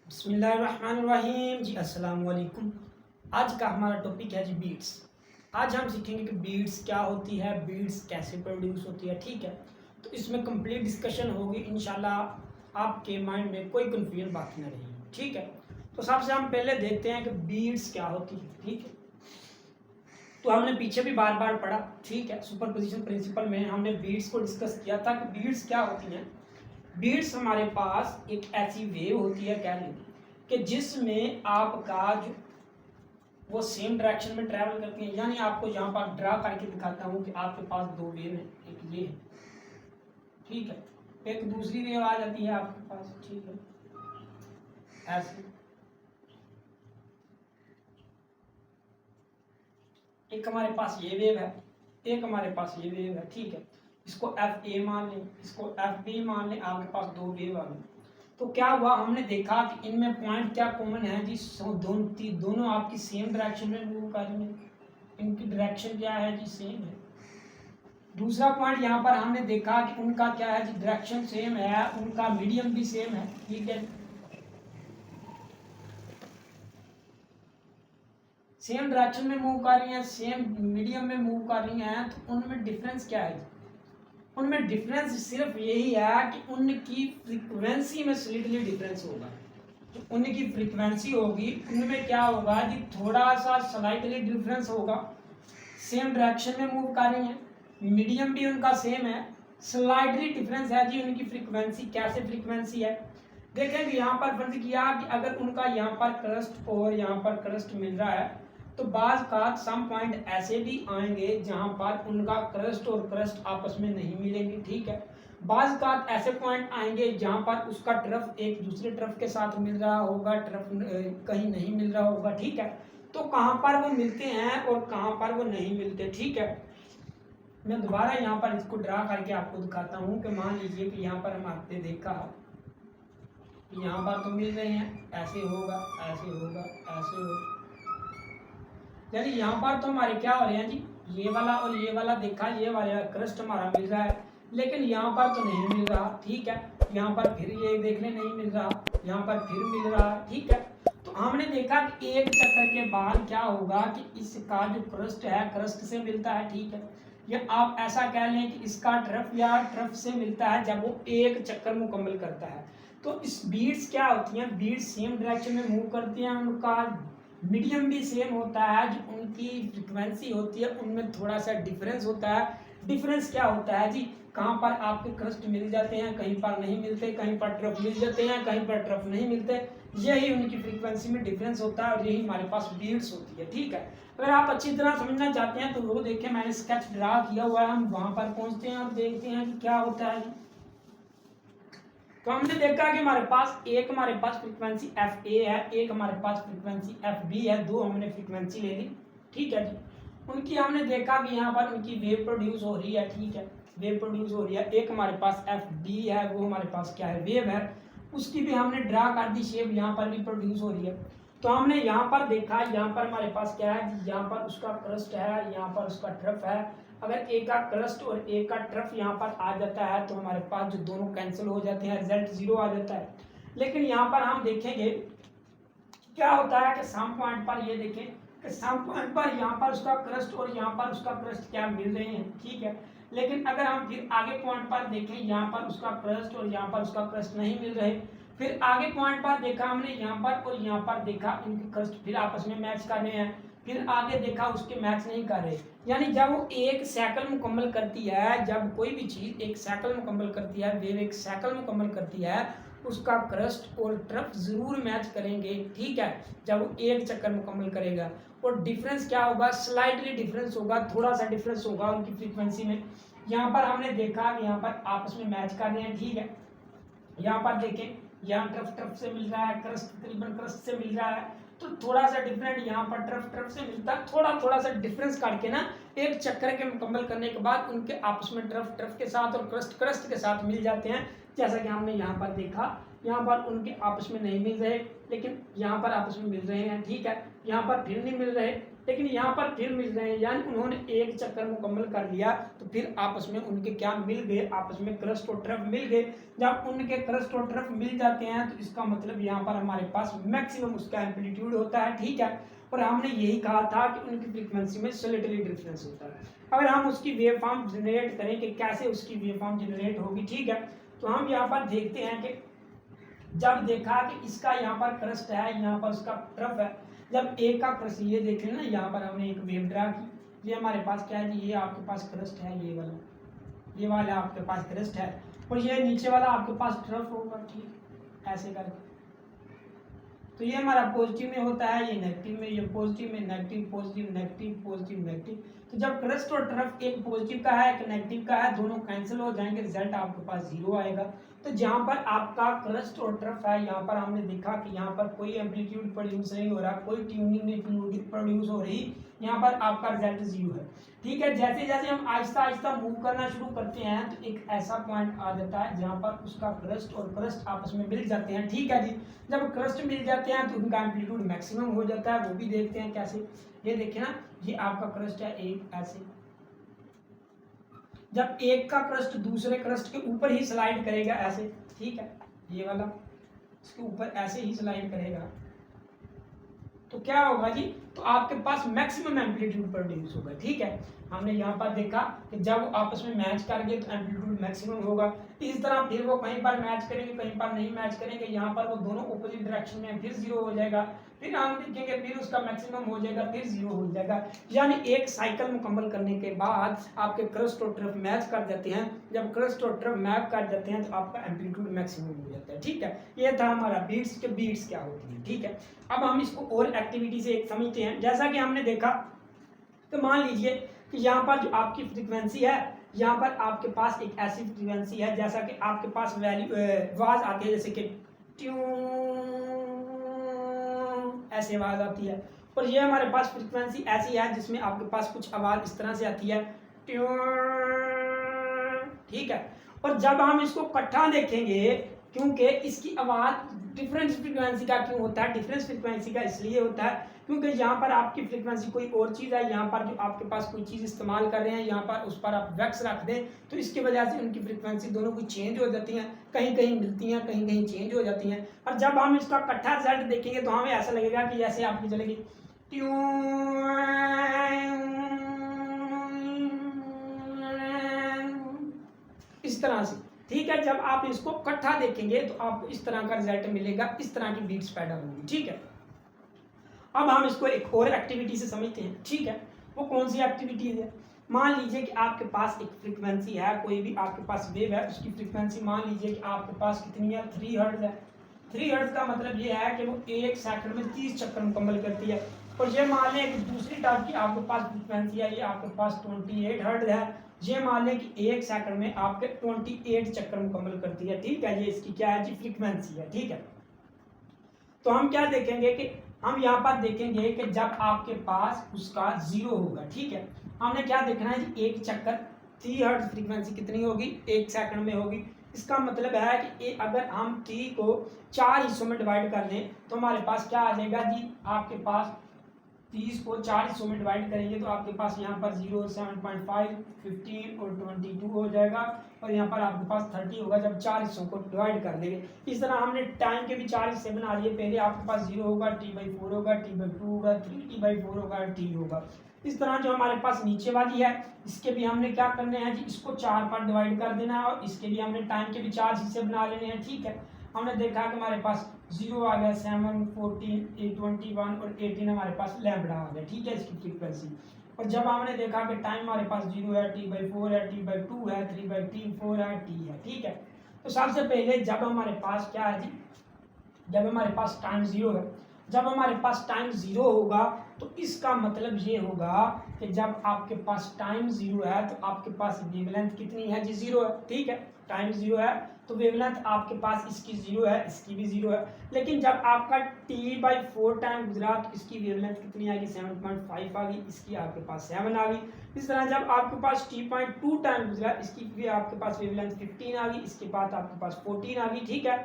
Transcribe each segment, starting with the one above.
बिस्मिल्लाहिर्रहमानिर्रहीम जी, अस्सलाम वालेकुम। आज का हमारा टॉपिक है जी बीट्स। आज हम सीखेंगे कि बीट्स क्या होती है, बीट्स कैसे प्रोड्यूस होती है। ठीक है, तो इसमें कंप्लीट डिस्कशन होगी इंशाल्लाह। आपके माइंड में कोई कन्फ्यूजन बाकी ना रहेगी। ठीक है, तो सबसे हम पहले देखते हैं कि बीट्स क्या होती है। ठीक है, तो हमने पीछे भी बार बार पढ़ा। ठीक है, सुपरपोजिशन प्रिंसिपल में हमने बीट्स को डिस्कस किया था कि बीट्स क्या होती हैं। बीट्स हमारे पास एक ऐसी वेव होती है, कह लें कि जिसमें आपका जो वो सेम डायरेक्शन में ट्रैवल करती है। यानी आपको यहाँ पर ड्रा करके दिखाता हूँ कि आपके पास दो वेव है, एक ये है, ठीक है, एक दूसरी वेव आ जाती है आपके पास। ठीक है, ऐसे एक हमारे पास ये वेव है, एक हमारे पास ये वेव है। ठीक है, इसको एफ ए मान लें, इसको एफ बी मान लें, आपके पास दो वेव आ गई। तो क्या हुआ, हमने देखा कि इनमें पॉइंट क्या कॉमन है जी, दोनों आपकी सेम डायरेक्शन में मूव कर रही हैं। इनकी डायरेक्शन क्या है जी, सेम है। दूसरा पॉइंट यहाँ पर हमने देखा कि उनका क्या है जी, डायरेक्शन सेम है, उनका मीडियम भी सेम है। ठीक है, सेम डायरेक्शन में मूव कर रही हैं, सेम मीडियम में मूव कर रही हैं, तो उनमें डिफरेंस क्या है? उनमें डिफरेंस सिर्फ यही है कि उनकी फ्रीक्वेंसी में स्लीटली डिफरेंस होगा। जो उनकी फ्रीक्वेंसी होगी उनमें क्या होगा जी, थोड़ा सा स्लाइटली डिफरेंस होगा। सेम डायरेक्शन में मूव कर रही हैं, मीडियम भी उनका सेम है, स्लाइटली डिफरेंस है जी उनकी फ्रीक्वेंसी। कैसे फ्रीक्वेंसी है देखेंगे। यहाँ पर फर्ज किया कि अगर उनका यहाँ पर क्रस्ट और यहाँ पर क्रस्ट मिल रहा है, तो बाज का सम पॉइंट ऐसे भी आएंगे जहां पर उनका क्रस्ट और क्रस्ट आपस में नहीं मिलेंगे। ठीक है, बाज का ऐसे पॉइंट आएंगे जहां पर उसका ट्रफ एक दूसरे ट्रफ के साथ मिल रहा होगा, ट्रफ कहीं नहीं मिल रहा होगा। ठीक है, तो कहां पर वो मिलते हैं और कहां पर वो नहीं मिलते। ठीक है, मैं दोबारा यहाँ पर इसको ड्रा करके आपको दिखाता हूँ कि मान लीजिए कि यहाँ पर हम आपने देखा यहाँ पर तो मिल रहे हैं, ऐसे होगा, ऐसे होगा, ऐसे होगा। यानी यहाँ पर तो हमारे क्या हो रहे हैं जी, ये वाला और ये वाला देखा, ये वाला क्रस्ट हमारा मिल रहा है, लेकिन यहाँ पर तो नहीं मिल रहा। ठीक है, यहाँ पर फिर ये देखने नहीं मिल रहा, यहाँ पर फिर मिल रहा। ठीक है, तो हमने देखा कि एक चक्कर के बाद क्या होगा कि इसका जो क्रस्ट है क्रस्ट से मिलता है। ठीक है, या आप ऐसा कह लें कि इसका ट्रफ या ट्रफ से मिलता है जब वो एक चक्कर मुकम्मल करता है। तो इस बीट्स क्या होती हैं, बीट्स सेम डायरेक्शन में मूव करती हैं, उनका मीडियम भी सेम होता है, जो उनकी फ्रिक्वेंसी होती है उनमें थोड़ा सा डिफरेंस होता है। डिफरेंस क्या होता है जी, कहाँ पर आपके क्रस्ट मिल जाते हैं, कहीं पर नहीं मिलते, कहीं पर ट्रफ मिल जाते हैं, कहीं पर ट्रफ नहीं मिलते। यही उनकी फ्रीक्वेंसी में डिफरेंस होता है और यही हमारे पास बीट्स होती है। ठीक है, अगर आप अच्छी तरह समझना चाहते हैं तो वो देखें, मैंने स्केच ड्रा किया हुआ है, हम वहां पर पहुंचते हैं और देखते हैं कि क्या होता है। तो हमने देखा कि हमारे पास फ्रीक्वेंसी एफ ए है, एक हमारे पास फ्रीक्वेंसी एफ बी है, दो हमने फ्रीक्वेंसी ले ली। ठीक है जी, उनकी हमने देखा कि यहाँ पर उनकी वेव प्रोड्यूस हो रही है। ठीक है, वेव प्रोड्यूस हो रही है, एक हमारे पास एफ बी है, वो हमारे पास क्या है, वेव है, उसकी भी हमने ड्रा कर दी शेप, यहाँ पर भी प्रोड्यूस हो रही है। तो हमने यहाँ पर देखा, यहाँ पर हमारे पास क्या है, यहाँ पर उसका क्रस्ट है, यहाँ पर उसका ट्रफ है। अगर एक का क्रस्ट और एक का ट्रफ यहाँ पर आ जाता है तो हमारे पास जो दोनों कैंसिल हो जाते हैं, रिजल्ट जीरो आ जाता है। लेकिन यहाँ पर हम देखेंगे क्या होता है कि सम पॉइंट पर ये देखें कि सम पॉइंट पर यहाँ पर उसका क्रस्ट और यहाँ पर उसका क्रस्ट क्या मिल रहे हैं। ठीक है, लेकिन अगर हम फिर आगे पॉइंट पर देखें, यहाँ पर उसका क्रस्ट और यहाँ पर उसका क्रस्ट नहीं मिल रहे, फिर आगे पॉइंट पर देखा हमने, यहाँ पर और यहाँ पर देखा इनके क्रस्ट फिर आपस में मैच करने हैं, फिर आगे देखा उसके मैच नहीं कर रहे। यानी जब वो एक साइकिल मुकम्मल करती है, जब कोई भी चीज़ एक साइकिल मुकम्मल करती है, वेव एक साइकिल मुकम्मल करती है, उसका क्रस्ट और ट्रफ जरूर मैच करेंगे। ठीक है, जब वो एक चक्कर मुकम्मल करेगा, और डिफरेंस क्या होगा, स्लाइटली डिफरेंस होगा, थोड़ा सा डिफरेंस होगा उनकी फ्रीक्वेंसी में। यहाँ पर हमने देखा कि यहाँ पर आपस में मैच कर रहे हैं। ठीक है, यहाँ पर देखें, यहाँ ट्रफ ट्रफ से मिल रहा है, क्रस्ट तकरीबन क्रस्ट से मिल रहा है, तो थोड़ा सा डिफरेंट यहाँ पर ट्रफ ट्रफ से मिलता है, थोड़ा थोड़ा सा डिफरेंस करके ना एक चक्कर के मुकम्मल करने के बाद उनके आपस में ट्रफ ट्रफ के साथ और क्रस्ट क्रस्ट के साथ मिल जाते हैं। जैसा कि हमने यहाँ पर देखा, यहाँ पर उनके आपस में नहीं मिल रहे, लेकिन यहाँ पर आपस में मिल रहे हैं। ठीक है, यहाँ पर फिर नहीं मिल रहे, लेकिन यहाँ पर फिर मिल रहे हैं, यानी उन्होंने एक चक्कर मुकम्मल कर लिया तो फिर आपस में उनके क्या मिल गए, आपस में क्रस्ट और ट्रफ मिल गए। जब उनके क्रस्ट और ट्रफ मिल जाते हैं तो इसका मतलब यहाँ पर हमारे पास मैक्सिमम उसका एम्पलीट्यूड होता है, ठीक है। और हमने यही कहा था कि उनकी फ्रीक्वेंसी में स्लाइटली डिफरेंस होता है। अगर हम उसकी वेव फॉर्म जनरेट करें कि कैसे उसकी वेव फॉर्म जनरेट होगी, ठीक है, तो हम यहाँ पर देखते हैं कि जब देखा कि इसका यहाँ पर क्रस्ट है, यहाँ पर उसका ट्रफ है, जब एक का क्रस्ट ये देख लेना, यहाँ पर हमने एक वेव ड्रा की, ये हमारे पास क्या है जी, ये आपके पास क्रस्ट है, ये वाला आपके पास क्रस्ट है, और ये नीचे वाला आपके पास ट्रफ होगा, ठीक, ऐसे करके। तो ये हमारा पॉजिटिव में होता है, ये नेगेटिव में, ये पॉजिटिव में, negative positive negative positive negative. तो जब क्रस्ट और ट्रफ एक पॉजिटिव का है एक नेगेटिव का है, दोनों कैंसिल हो जाएंगे, रिजल्ट आपके पास 0 आएगा। तो जहाँ पर आपका क्रस्ट और ट्रफ है, यहाँ पर हमने देखा कि यहाँ पर कोई एम्पलीट्यूड प्रोड्यूस नहीं हो रहा, कोई ट्यूनिंग नहीं प्रोड्यूस हो रही, यहाँ पर आपका रिजल्ट 0 है, ठीक है। जैसे जैसे हम आहिस्ता आहिस्ता मूव करना शुरू करते हैं तो एक ऐसा पॉइंट आ जाता है जहाँ पर उसका क्रस्ट और क्रस्ट आपस में मिल जाते हैं, ठीक है जी। जब क्रस्ट मिल जाते हैं तो उनका एम्पलीट्यूड मैक्सिमम हो जाता है, वो भी देखते हैं कैसे। ये देखिए ना, ये आपका क्रस्ट है एक, ऐसे जब एक का क्रस्ट दूसरे क्रस्ट के ऊपर ही स्लाइड करेगा ऐसे, ठीक है, ये वाला इसके ऊपर ऐसे ही स्लाइड करेगा तो क्या होगा जी, तो आपके पास मैक्सिमम एम्पलीट्यूड प्रोड्यूस होगा, ठीक है। हमने यहाँ पर देखा कि जब आपस में मैच करेंगे तो एम्पलीट्यूड मैक्सिमम होगा। इस तरह फिर वो कहीं पर मैच करेंगे, कहीं पर नहीं मैच करेंगे, यहाँ पर वो दोनों ऑपोजिट डायरेक्शन में फिर 0 हो जाएगा, फिर हम देखेंगे फिर उसका मैक्सिमम हो जाएगा, फिर 0 हो जाएगा। यानी एक साइकिल मुकम्मल करने के बाद आपके क्रस्ट और ट्रफ मैच कर जाते हैं, जब क्रस्ट और ट्रफ मैच कर जाते हैं तो आपका एम्पलीट्यूड मैक्सिमम हो जाता है, ठीक है। ये था हमारा बीट्स के बीट्स क्या होती है, ठीक है। अब हम इसको और एक्टिविटी से एक समझते हैं। जैसा कि हमने देखा तो मान लीजिए कि यहाँ पर जो आपकी फ्रीक्वेंसी है, यहाँ पर आपके पास एक ऐसी फ्रीक्वेंसी है जैसा कि आपके पास वैल्यू आवाज आती है, जैसे कि ट्यूं, ऐसे आवाज आती है। और ये हमारे पास फ्रीक्वेंसी ऐसी है जिसमें आपके पास कुछ आवाज इस तरह से आती है, ट्यूं, ठीक है। और जब हम इसको इकट्ठा देखेंगे, क्योंकि इसकी आवाज डिफरेंस फ्रीक्वेंसी का क्यों होता है, डिफरेंस फ्रीक्वेंसी का इसलिए होता है क्योंकि यहाँ पर आपकी फ्रीक्वेंसी कोई और चीज़ है, यहाँ पर जो आपके पास कोई चीज़ इस्तेमाल कर रहे हैं, यहाँ पर उस पर आप वैक्स रख दें तो इसकी वजह से उनकी फ्रीक्वेंसी दोनों की चेंज हो जाती हैं, कहीं कहीं मिलती हैं, कहीं कहीं चेंज हो जाती हैं। और जब हम इसका इकट्ठा रिजल्ट देखेंगे तो हमें ऐसा लगेगा कि जैसे आपकी चलेगी इस तरह से, ठीक है। जब आप इसको इकट्ठा देखेंगे तो आपको इस तरह का रिजल्ट मिलेगा, इस तरह की बीट्स पैदा होंगी, ठीक है। अब हम इसको एक और एक्टिविटी से समझते हैं, ठीक है। वो कौन सी एक्टिविटी है, मान लीजिए कि आपके पास एक फ्रीक्वेंसी है, कोई भी आपके पास वेव है, उसकी फ्रीक्वेंसी मान लीजिए कि आपके पास कितनी है, 3 हर्ट्ज है। 3 हर्ट्ज का मतलब ये है कि वो 1 सेकंड में 30 चक्कर मुकम्मल करती है। और ये मान लें कि दूसरी टाइप की आपके पास फ्रीक्वेंसी है, ये आपके पास 28 हर्ट्ज है, ये मान लें कि 1 सेकंड में आपके 28 चक्कर मुकम्मल करती है, ठीक है। ये इसकी क्या है जी, फ्रीक्वेंसी है, ठीक है। तो हम क्या देखेंगे कि हम यहाँ पर देखेंगे कि जब आपके पास उसका 0 होगा, ठीक है। हमने क्या देखना है जी, एक चक्कर 3 हर्ट्ज फ्रीक्वेंसी कितनी होगी, 1 सेकंड में होगी। इसका मतलब है कि अगर हम 3 को 4 हिस्सों में डिवाइड कर दें तो हमारे पास क्या आ जाएगा जी, आपके पास 30 को 4 हिस्सों में डिवाइड करेंगे तो आपके पास यहाँ पर 0, 7.5, 15 और 22 हो जाएगा, और यहाँ पर आपके पास 30 होगा जब 4 हिस्सों को डिवाइड कर देंगे। इस तरह हमने टाइम के भी 4 हिस्से बना लिए, पहले आपके पास 0 होगा, T/4 होगा, T/2 होगा, 3T/4 होगा, T होगा। इस तरह जो हमारे पास नीचे वाली है इसके भी हमने क्या करने हैं जी, इसको 4 पर डिवाइड कर देना है, और इसके भी हमने टाइम के भी 4 हिस्से बना लेने हैं, ठीक है। हमने देखा कि हमारे पास 0 आ गया, 7, 14, 21 और 18 हमारे पास लैम्बडा आ गया, ठीक है, इसकी फ्रीक्वेंसी। और जब हमने देखा कि टाइम हमारे पास 0 है, T/4 है, T/2 है, 3/4 है, T है, ठीक है। तो सबसे पहले जब हमारे पास क्या है जी, जब हमारे पास टाइम 0 है, जब हमारे पास टाइम 0 होगा तो इसका मतलब ये होगा कि जब आपके पास टाइम 0 है तो आपके पास वेवलेंथ कितनी है जी, 0 है, ठीक है। टाइम 0 है तो वेवलेंथ आपके पास इसकी 0 है, इसकी भी 0 है। लेकिन जब आपका T/4 टाइम गुजरा तो इसकी वेवलेंथ कितनी आ गई, 7.5 आ गई, इसकी आपके पास 7 आ गई। इस तरह जब आपके पास T/2 टाइम गुजरा, इसकी भी आपके पास वेवलेंथ 15 आ गई, इसके बाद आपके पास 14 आ गई, ठीक है।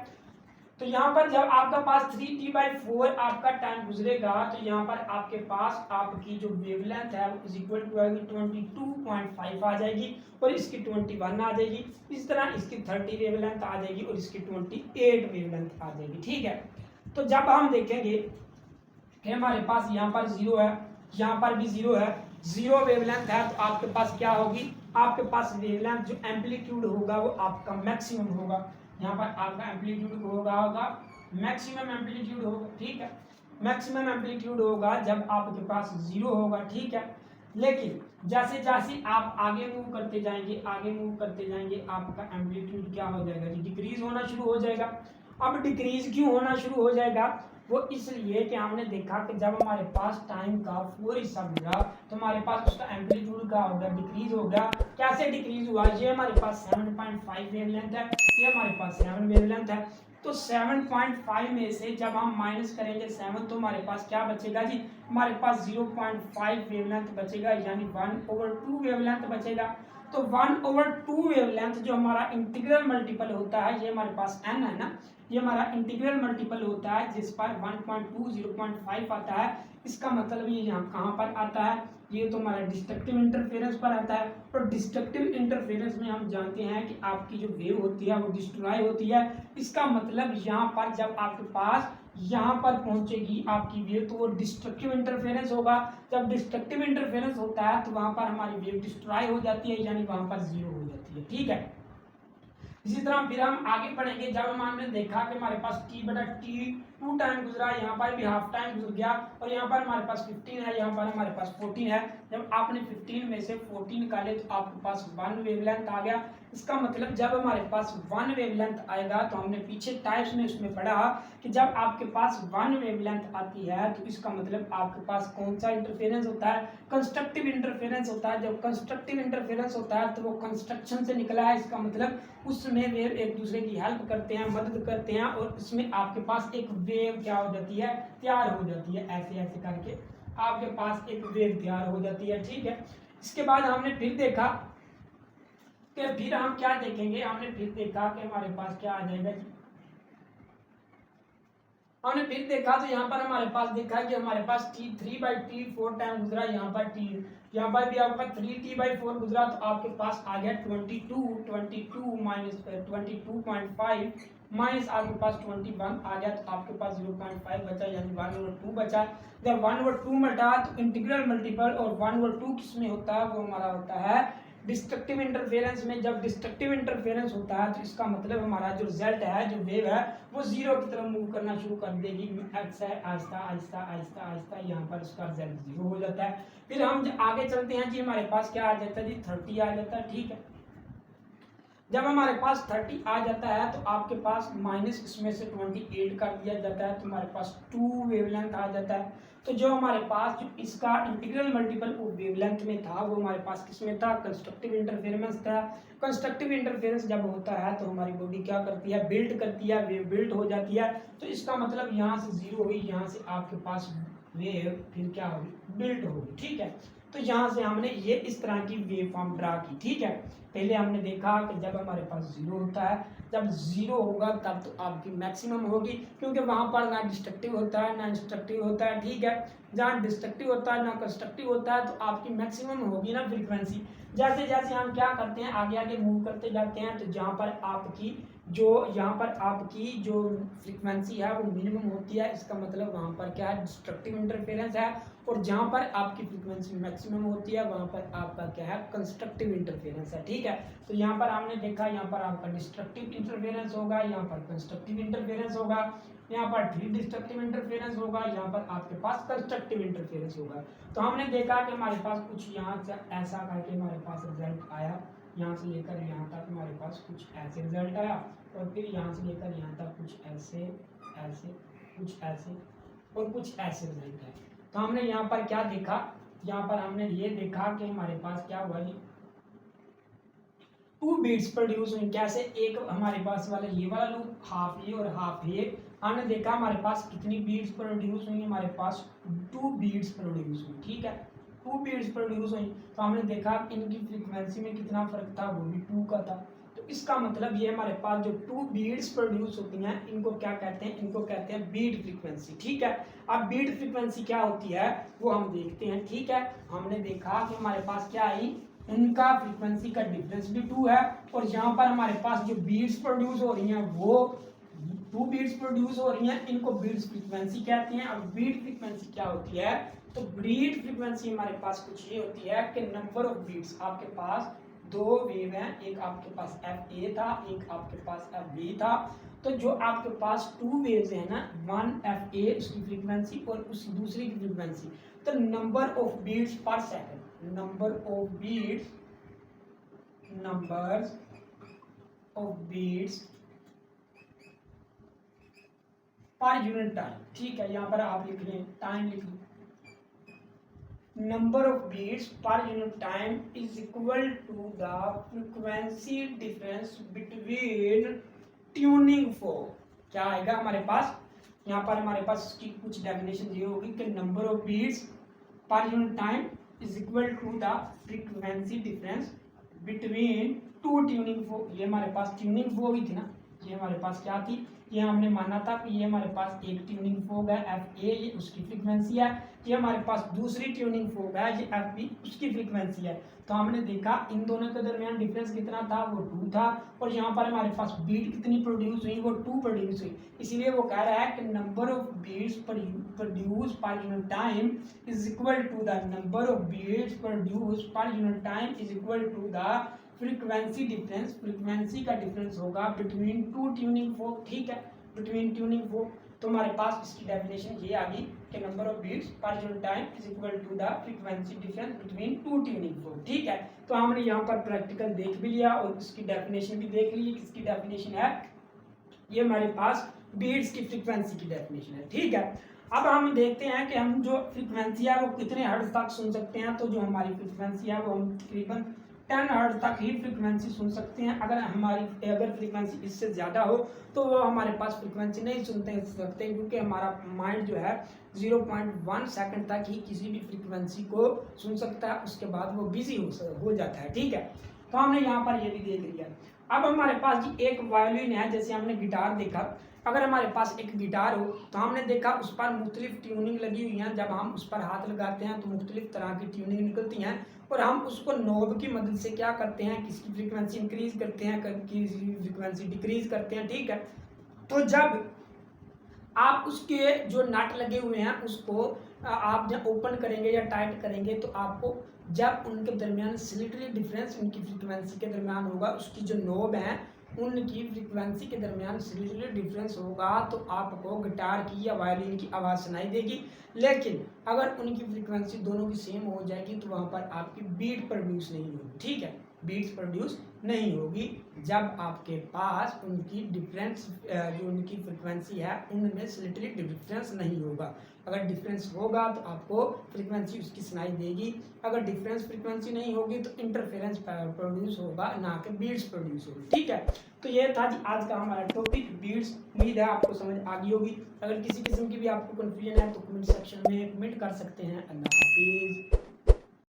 तो यहाँ पर जब आपका पास 3t/4 आपका टाइम गुजरेगा तो यहाँ पर आपके पास आपकी जो वेवलेंथ है वो इज इक्वल टू 22.5 आ जाएगी और इसकी 21 आ जाएगी। इस तरह इसकी 30 वेवलेंथ आ जाएगी और इसकी 28 वेवलेंथ आ जाएगी। ठीक है, तो जब हम देखेंगे कि हमारे पास यहाँ पर 0 है, यहाँ पर भी 0 है, 0 वेवलेंथ है, तो आपके पास क्या होगी, आपके पास वेवलेंथ जो एम्पलीट्यूड होगा वो आपका मैक्सिमम होगा। यहाँ पर आपका एम्पलीट्यूड होगा मैक्सिमम एम्पलीट्यूड होगा। ठीक है, मैक्सिमम एम्पलीट्यूड होगा जब आपके पास 0 होगा। ठीक है, लेकिन जैसे जैसे आप आगे मूव करते जाएंगे आपका एम्पलीट्यूड क्या हो जाएगा जी, डिक्रीज होना शुरू हो जाएगा। अब डिक्रीज क्यों होना शुरू हो जाएगा, वो इसलिए कि हमने देखा कि जब हमारे पास टाइम का 4 हिस्सा मिला तो हमारे पास उसका एम्पलीट्यूड का हो गया, डिक्रीज हो गया। कैसे डिक्रीज हुआ, ये हमारे पास 7.5 वेवलेंथ है, ये हमारे पास 7 वेवलेंथ है। तो 7.5 में से जब हम माइनस करेंगे 7 तो हमारे पास क्या बचेगा जी, हमारे पास 0.5 वेवलेंथ बचेगा, यानी 1/2 वेवलेंथ बचेगा। तो 1/2 वेवलेंथ जो हमारा इंटीग्रल मल्टीपल होता है, ये हमारे पास n है ना, ये हमारा इंटीग्रल मल्टीपल होता है जिस पर 1.2 0.5 आता है। इसका मतलब ये यहाँ कहाँ पर आता है, ये तो हमारा डिस्ट्रक्टिव इंटरफेरेंस पर आता है। और डिस्ट्रक्टिव इंटरफेरेंस में हम जानते हैं कि आपकी जो वेव होती है वो डिस्ट्रॉय होती है। इसका मतलब यहाँ पर जब आपके पास यहाँ पर पहुंचेगी आपकी वेव तो वो डिस्ट्रक्टिव इंटरफेरेंस होगा। जब डिस्ट्रक्टिव इंटरफेरेंस होता है तो वहां पर हमारी वेव डिस्ट्रॉय हो जाती है, यानी वहां पर 0 हो जाती है। ठीक है, इसी तरह फिर हम आगे बढ़ेंगे। जब हमने देखा कि हमारे पास t/2 टाइम गुजरा, यहाँ पर भी हाफ टाइम गुजर गया और यहाँ पर हमारे पास 15 है, यहाँ पर हमारे पास 14 है। जब आपने 15 में से 14 निकाले तो आपके पास 1 वेवलेंथ आ गया। इसका मतलब जब हमारे पास 1 वेवलेंथ आएगा, तो हमने पीछे टाइप्स में उसमें पढ़ा कि जब आपके पास 1 वेवलेंथ आती है तो इसका मतलब आपके पास कौन सा इंटरफेरेंस होता है, कंस्ट्रक्टिव इंटरफेरेंस होता है। जब कंस्ट्रक्टिव इंटरफेरेंस होता है तो वो कंस्ट्रक्शन से निकला है, इसका मतलब उसमें वेव एक दूसरे की हेल्प करते हैं, मदद करते हैं और उसमें आपके पास एक वेव क्या हो जाती है, तैयार हो जाती है। ऐसे ऐसे करके आपके पास एक वेव तैयार हो जाती है। ठीक है, इसके बाद हमने फिर देखा कि फिर हम क्या देखेंगे, हमने फिर देखा कि हमारे पास क्या आ जाएगा जी, हमने फिर देखा तो यहाँ पर हमारे पास देखा कि हमारे पास t3/4 टाइम गुजरा, यहाँ पर यहाँ पर भी आपका 3t/4 गुजरा, तो आपके पास आ गया 22 माइनस 22.5 माइनस आपके पास 21 आ गया, तो आपके पास 0.5 बचा, यानी 1/2 बचा। जब 1/2 बचा तो इंटीग्रल मल्टीपल और 1/2 किस में होता है, वो हमारा होता है डिस्ट्रक्टिव इंटरफेरेंस में। जब डिस्ट्रक्टिव इंटरफेरेंस होता है तो इसका मतलब हमारा जो रिजल्ट है, जो वेव है, वो 0 की तरफ मूव करना शुरू कर देगी। आहिस्ता आहिस्ता आहिस्ता आहिस्ता आहिस्ता यहाँ पर उसका रिजल्ट 0 हो जाता है। फिर हम आगे चलते हैं जी, हमारे पास क्या आ जाता है जी, 30 आ जाता है। ठीक है, जब हमारे पास 30 आ जाता है तो आपके पास माइनस इसमें से 28 कर दिया जाता है, तो हमारे पास 2 वेवलेंथ आ जाता है। तो जो हमारे पास जो इसका इंटीग्रल मल्टीपल वो वेवलेंथ में था, वो हमारे पास किस में था, कंस्ट्रक्टिव इंटरफेरेंस था। कंस्ट्रक्टिव इंटरफेरेंस जब होता है तो हमारी बॉडी क्या करती है, बिल्ड करती है, वेव बिल्ड हो जाती है। तो इसका मतलब यहाँ से 0 हुई, यहाँ से आपके पास वेव फिर क्या होगी, बिल्ड होगी। ठीक है, तो यहाँ से हमने ये इस तरह की वेव फॉर्म ड्रा की। ठीक है, पहले हमने देखा कि जब हमारे पास 0 होता है, जब 0 होगा तब तो आपकी मैक्सिमम होगी, क्योंकि वहाँ पर ना डिस्ट्रक्टिव होता है ना इंस्ट्रक्टिव होता है। ठीक है, जहाँ डिस्ट्रक्टिव होता है ना कंस्ट्रक्टिव होता है, तो आपकी मैक्सिमम होगी ना फ्रीक्वेंसी। जैसे जैसे हम क्या करते हैं, आगे आगे मूव करते जाते हैं, तो जहाँ पर आपकी यहाँ पर आपकी जो फ्रीक्वेंसी है वो मिनिमम होती है, इसका मतलब वहाँ पर क्या है, डिस्ट्रक्टिव इंटरफेरेंस है। और जहाँ पर आपकी फ्रीक्वेंसी मैक्सिमम होती है वहाँ पर आपका क्या है, कंस्ट्रक्टिव इंटरफेरेंस है। ठीक है, तो यहाँ पर हमने देखा, यहाँ पर आपका डिस्ट्रक्टिव इंटरफेरेंस होगा, यहाँ पर कंस्ट्रक्टिव इंटरफेरेंस होगा, यहाँ पर फिर डिस्ट्रक्टिव इंटरफेरेंस होगा, यहाँ पर आपके पास कंस्ट्रक्टिव इंटरफेरेंस होगा। तो हमने देखा कि हमारे पास कुछ यहाँ से ऐसा करके हमारे पास रिजल्ट आया, यहाँ से लेकर यहाँ तक हमारे पास कुछ ऐसे रिजल्ट आया, और फिर यहाँ से लेकर यहाँ तक कुछ ऐसे ऐसे कुछ ऐसे और कुछ ऐसे रिजल्ट है। तो हमने यहाँ पर क्या देखा, यहाँ पर हमने ये देखा कि हमारे पास क्या हुआ जी, 2 बीट्स प्रोड्यूस हुई। कैसे, एक हमारे पास वाला ये वाला लूप, हाफ ये और हाफ ये। हमने देखा हमारे पास कितनी बीट्स प्रोड्यूस हुई, हमारे पास 2 बीट्स प्रोड्यूस हुई। ठीक है, 2 बीट्स प्रोड्यूस हुई। तो हमने देखा इनकी फ्रीक्वेंसी में कितना फर्क था, वो भी 2 का था। तो इसका मतलब ये हमारे पास जो 2 बीट्स प्रोड्यूस होती हैं इनको क्या कहते हैं, इनको कहते हैं बीट फ्रीक्वेंसी। ठीक है, अब बीट फ्रीक्वेंसी क्या होती है वो हम देखते हैं। ठीक है, हमने देखा कि हमारे पास क्या आई, उनका फ्रीक्वेंसी का डिफरेंस भी 2 है, और यहाँ पर हमारे पास जो बीट्स प्रोड्यूस हो रही हैं वो 2 बीट्स प्रोड्यूस हो रही हैं, इनको बीट्स फ्रीक्वेंसी कहते हैं। अब बीट फ्रीक्वेंसी क्या होती है, तो बीट फ्रीक्वेंसी हमारे पास कुछ ये होती है कि नंबर ऑफ बीट्स, आपके पास 2 वेव हैं, एक आपके पास एफ ए था, एक आपके पास एफ बी था, तो जो आपके पास 2 वेव्स है ना, 1 एफ ए उसकी फ्रीक्वेंसी और उस दूसरी की फ्रीक्वेंसी, तो number of beats per second, number of beats per unit time. ठीक है, यहाँ पर आप लिख लें टाइम लिख लें, number of beats per unit time is equal to the frequency difference between tuning fork। क्या आएगा हमारे पास, यहाँ पर हमारे पास इसकी कुछ डेफिनेशन ये होगी कि number of beats per unit time is equal to the frequency difference between 2 tuning fork. ये हमारे पास ट्यूनिंग फोक ही थी ना, ये हमारे पास क्या थी, ये हमने माना था कि ये हमारे पास एक ट्यूनिंग फोक है एफ ए, ये उसकी फ्रीक्वेंसी है, ये हमारे पास दूसरी ट्यूनिंग फोक है ये एफ बी, उसकी फ्रीक्वेंसी है। तो हमने देखा इन दोनों के दरमियान डिफरेंस कितना था, वो 2 था, और यहाँ पर हमारे पास बीट कितनी प्रोड्यूस हुई, वो 2 प्रोड्यूस हुई। इसीलिए वो कह रहा है कि number of beats produce per unit time is equal to the number of beats produce per unit time is equal to the frequency difference. Frequency का डिफरेंस होगा बिटवीन 2 ट्यूनिंग फोक। ठीक है, बिटवीन ट्यूनिंग फोक, तो हमारे पास इसकी definition ये आ गई कि number of beats per unit time is equal to the frequency difference between 2 tuning fork. ठीक है, तो हमने यहाँ पर प्रैक्टिकल देख भी लिया और इसकी डेफिनेशन भी देख ली। इसकी डेफिनेशन है ये हमारे पास बीट्स की फ्रीक्वेंसी की डेफिनेशन है। ठीक है, अब हम देखते हैं कि हम जो फ्रीक्वेंसी है वो कितने हर्ट्ज तक सुन सकते हैं। तो जो हमारी फ्रीक्वेंसी है वो हम तकरीबन 10 हर्ट्ज तक ही फ्रीक्वेंसी सुन सकते हैं। अगर फ्रीक्वेंसी इससे ज़्यादा हो तो वो हमारे पास फ्रीक्वेंसी नहीं सुनते सकते, क्योंकि हमारा माइंड जो है 0.1 सेकंड तक ही किसी भी फ्रीक्वेंसी को सुन सकता है, उसके बाद वो बिजी हो जाता है। ठीक है, तो हमने यहाँ पर ये भी देख लिया। अब हमारे पास जी एक वायोलिन है, जैसे हमने गिटार देखा, अगर हमारे पास एक गिटार हो तो हमने देखा उस पर मुख्तलिफ ट्यूनिंग लगी हुई हैं, जब हम उस पर हाथ लगाते हैं तो मुख्तलिफ तरह की ट्यूनिंग निकलती हैं, और हम उसको नोब की मदद से क्या करते हैं, किसकी फ्रीक्वेंसी इंक्रीज करते हैं, किसी फ्रीक्वेंसी डिक्रीज करते हैं। ठीक है, तो जब आप उसके जो नट लगे हुए हैं उसको आप जब ओपन करेंगे या टाइट करेंगे तो आपको जब उनके दरमियान स्लिटली डिफरेंस उनकी फ्रीक्वेंसी के दरमियान होगा, उसकी जो नोब है उनकी फ्रीक्वेंसी के दरमियान स्लिटली डिफरेंस होगा, तो आपको गिटार की या वायलिन की आवाज़ सुनाई देगी। लेकिन अगर उनकी फ्रीक्वेंसी दोनों की सेम हो जाएगी तो वहाँ पर आपकी बीट प्रोड्यूस नहीं होगी। ठीक है, बीट्स प्रोड्यूस नहीं होगी जब आपके पास उनकी डिफरेंस जो उनकी फ्रीक्वेंसी है उनमें स्लिटली डिफरेंस नहीं होगा। अगर डिफरेंस होगा तो आपको फ्रीक्वेंसी उसकी सुनाई देगी, अगर डिफरेंस फ्रीक्वेंसी नहीं होगी तो इंटरफेरेंस प्रोड्यूस होगा, ना कि बीट्स प्रोड्यूस होगी। ठीक है, तो ये था जी आज का हमारा टॉपिक बीट्स। उम्मीद है आपको समझ आ गई होगी। अगर किसी किस्म की भी आपको कन्फ्यूजन है तो कमेंट सेक्शन में कमेंट कर सकते हैं। अल्लाह हाफिज़।